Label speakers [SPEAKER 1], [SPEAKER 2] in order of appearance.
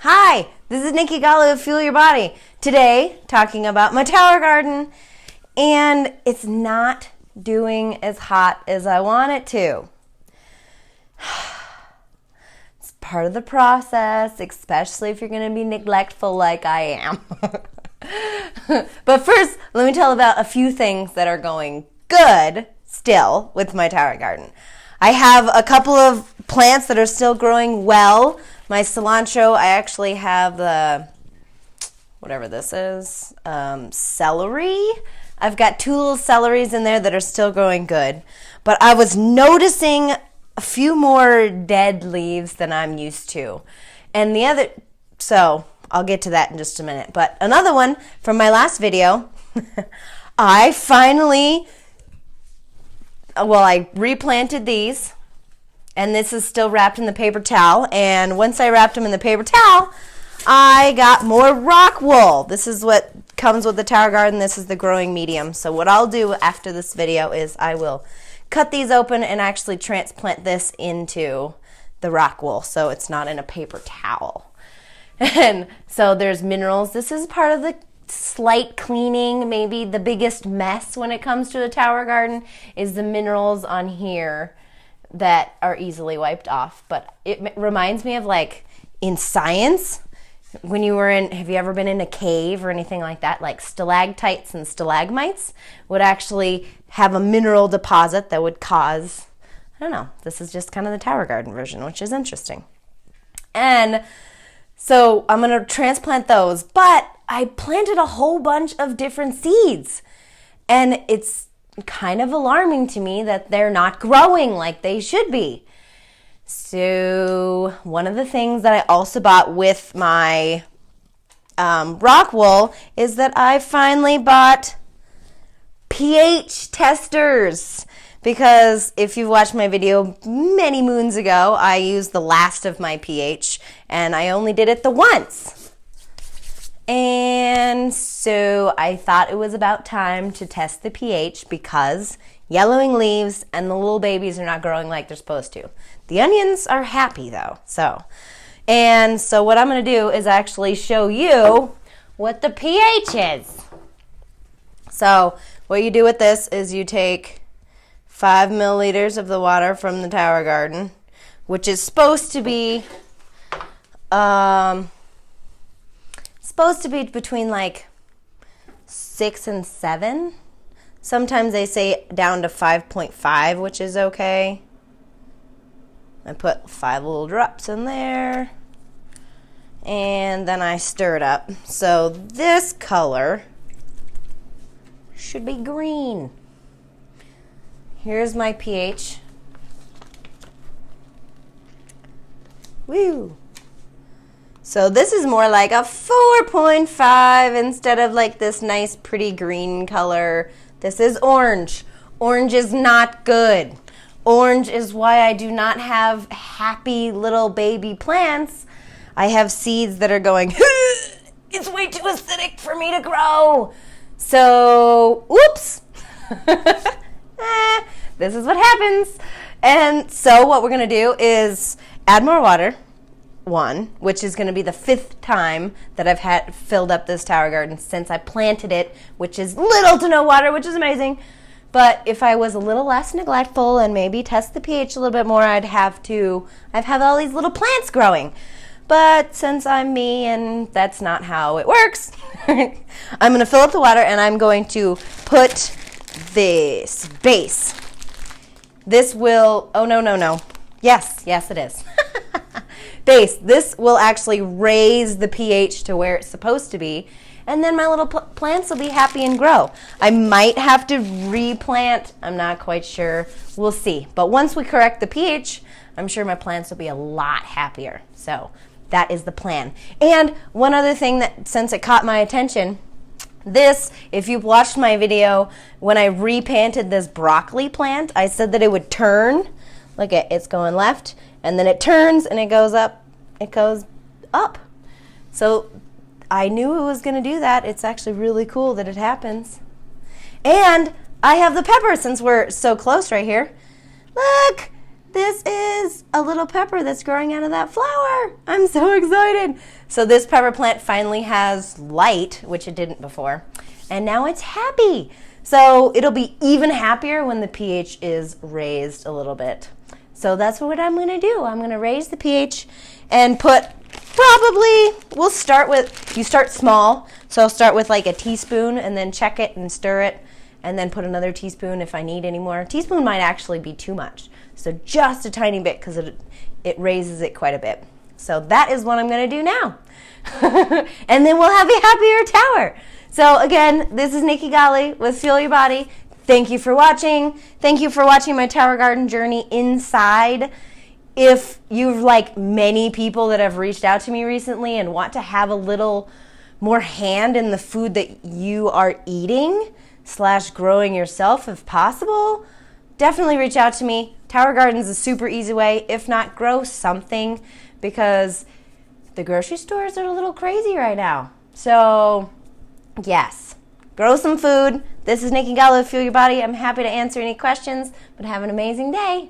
[SPEAKER 1] Hi, this is Nikki Golly of Fuel Your Body. Today, talking about my tower garden, and it's not doing as hot as I want it to. It's part of the process, especially if you're going to be neglectful like I am. But first, let me tell about a few things that are going good still with my tower garden. I have a couple of plants that are still growing well. My cilantro, I actually have the, whatever this is, celery. I've got 2 little celeries in there that are still growing good. But I was noticing a few more dead leaves than I'm used to. And the other, so I'll get to that in just a minute. But another one from my last video, I replanted these. And this is still wrapped in the paper towel. And once I wrapped them in the paper towel, I got more rock wool. This is what comes with the tower garden. This is the growing medium. So what I'll do after this video is I will cut these open and actually transplant this into the rock wool so it's not in a paper towel. And so there's minerals. This is part of the slight cleaning. Maybe the biggest mess when it comes to the tower garden is the minerals on here that are easily wiped off. But it reminds me of, like, in science, when you were in, have you ever been in a cave or anything like that? Like stalactites and stalagmites would actually have a mineral deposit that would cause, I don't know, this is just kind of the tower garden version, which is interesting. And so I'm going to transplant those, but I planted a whole bunch of different seeds, and it's kind of alarming to me that they're not growing like they should be. So one of the things that I also bought with my rock wool is that I finally bought pH testers, because if you've watched my video many moons ago, I used the last of my pH and I only did it the once. And so I thought it was about time to test the pH, because yellowing leaves and the little babies are not growing like they're supposed to. The onions are happy though. So what I'm going to do is actually show you what the pH is. So what you do with this is you take 5 milliliters of the water from the tower garden, which is supposed to be between like 6 and 7. Sometimes they say down to 5.5, which is okay. I put 5 little drops in there, and then I stir it up. So this color should be green. Here's my pH. Woo! So this is more like a 4.5 instead of like this nice pretty green color. This is orange. Orange is not good. Orange is why I do not have happy little baby plants. I have seeds that are going, it's way too acidic for me to grow. So, oops. This is what happens. And so what we're going to do is add more water. Which is going to be the 5th time that I've had filled up this tower garden since I planted it, which is little to no water, which is amazing. But if I was a little less neglectful and maybe test the pH a little bit more, I'd have all these little plants growing. But since I'm me and that's not how it works, I'm going to fill up the water and I'm going to put this base. This will, oh no. Yes, it is. Base. This will actually raise the pH to where it's supposed to be, and then my little plants will be happy and grow. I might have to replant. I'm not quite sure. We'll see. But once we correct the pH, I'm sure my plants will be a lot happier. So that is the plan. And one other thing that, since it caught my attention, this, if you've watched my video, when I replanted this broccoli plant, I said that it would turn. Look at it's going left, and then it turns and it goes up. It goes up. So I knew it was going to do that. It's actually really cool that it happens. And I have the pepper, since we're so close right here. Look, this is a little pepper that's growing out of that flower. I'm so excited. So this pepper plant finally has light, which it didn't before, and now it's happy. So it'll be even happier when the pH is raised a little bit. So that's what I'm going to do. I'm going to raise the pH and put we'll start with, you start small. So I'll start with like a teaspoon and then check it and stir it and then put another teaspoon if I need any more. A teaspoon might actually be too much. So just a tiny bit because it raises it quite a bit. So that is what I'm going to do now. And then we'll have a happier tower. So again, this is Nikki Golly with Fuel Your Body. Thank you for watching. Thank you for watching my tower garden journey inside. If you've like many people that have reached out to me recently and want to have a little more hand in the food that you are eating / growing yourself if possible, definitely reach out to me. Tower garden is a super easy way. If not, grow something because the grocery stores are a little crazy right now. So yes, grow some food. This is Nikki Golly, Fuel Your Body. I'm happy to answer any questions, but have an amazing day.